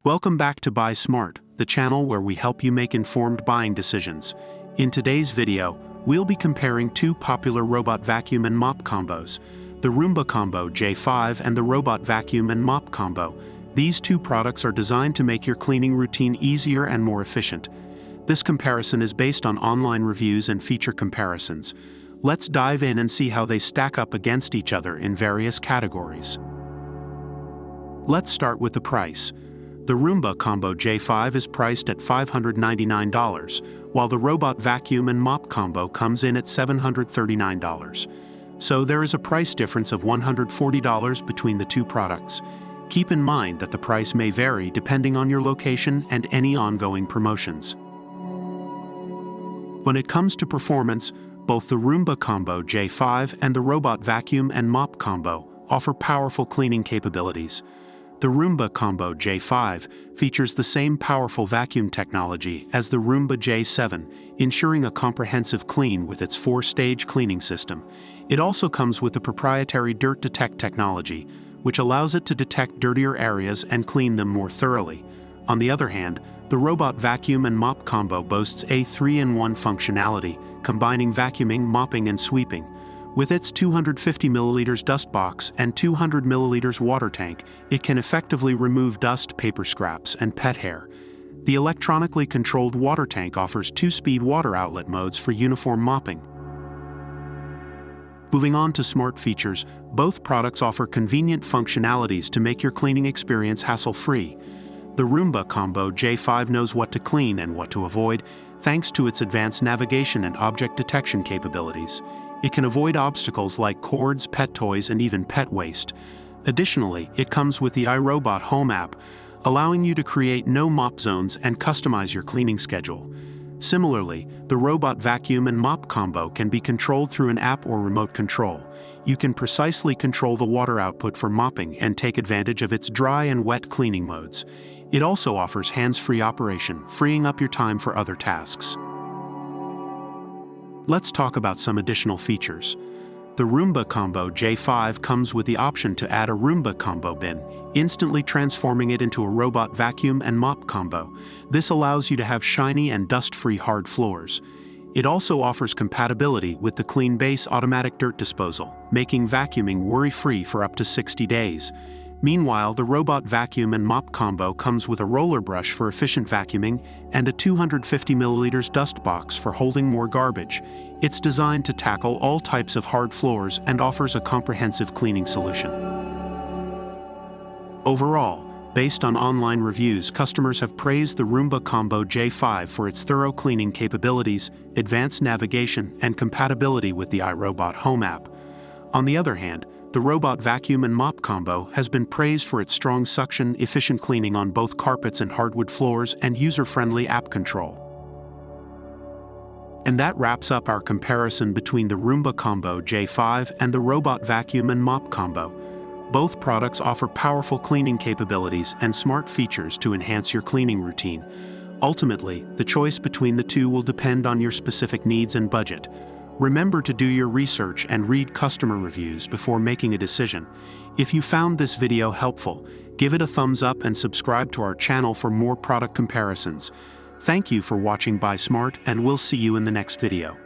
Welcome back to Buy Smart, the channel where we help you make informed buying decisions. In today's video, we'll be comparing two popular robot vacuum and mop combos, the Roomba Combo J5 and the Robot Vacuum and Mop Combo. These two products are designed to make your cleaning routine easier and more efficient. This comparison is based on online reviews and feature comparisons. Let's dive in and see how they stack up against each other in various categories. Let's start with the price. The Roomba Combo J5 is priced at $599, while the Robot Vacuum and Mop Combo comes in at $739. So there is a price difference of $140 between the two products. Keep in mind that the price may vary depending on your location and any ongoing promotions. When it comes to performance, both the Roomba Combo J5 and the Robot Vacuum and Mop Combo offer powerful cleaning capabilities. The Roomba Combo J5 features the same powerful vacuum technology as the Roomba J7, ensuring a comprehensive clean with its 4-stage cleaning system. It also comes with the proprietary Dirt Detect technology, which allows it to detect dirtier areas and clean them more thoroughly. On the other hand, the Robot Vacuum and Mop Combo boasts a 3-in-1 functionality, combining vacuuming, mopping, and sweeping. With its 250 ml dust box and 200 ml water tank, it can effectively remove dust, paper scraps, and pet hair. The electronically controlled water tank offers 2-speed water outlet modes for uniform mopping. Moving on to smart features, both products offer convenient functionalities to make your cleaning experience hassle-free. The Roomba Combo J5 knows what to clean and what to avoid, thanks to its advanced navigation and object detection capabilities. It can avoid obstacles like cords, pet toys, and even pet waste. Additionally, it comes with the iRobot Home app, allowing you to create no-mop zones and customize your cleaning schedule. Similarly, the Robot Vacuum and Mop Combo can be controlled through an app or remote control. You can precisely control the water output for mopping and take advantage of its dry and wet cleaning modes. It also offers hands-free operation, freeing up your time for other tasks. Let's talk about some additional features. The Roomba Combo J5 comes with the option to add a Roomba Combo bin, instantly transforming it into a Robot Vacuum and Mop Combo. This allows you to have shiny and dust-free hard floors. It also offers compatibility with the Clean Base automatic dirt disposal, making vacuuming worry-free for up to 60 days. Meanwhile, the Robot Vacuum and Mop Combo comes with a roller brush for efficient vacuuming and a 250 ml dust box for holding more garbage. It's designed to tackle all types of hard floors and offers a comprehensive cleaning solution. Overall, based on online reviews, customers have praised the Roomba Combo J5 for its thorough cleaning capabilities, advanced navigation, and compatibility with the iRobot Home app. On the other hand, the Robot Vacuum and Mop Combo has been praised for its strong suction, efficient cleaning on both carpets and hardwood floors, and user-friendly app control. And that wraps up our comparison between the Roomba Combo J5 and the Robot Vacuum and Mop Combo. Both products offer powerful cleaning capabilities and smart features to enhance your cleaning routine. Ultimately, the choice between the two will depend on your specific needs and budget. Remember to do your research and read customer reviews before making a decision. If you found this video helpful, give it a thumbs up and subscribe to our channel for more product comparisons. Thank you for watching Buy Smart, and we'll see you in the next video.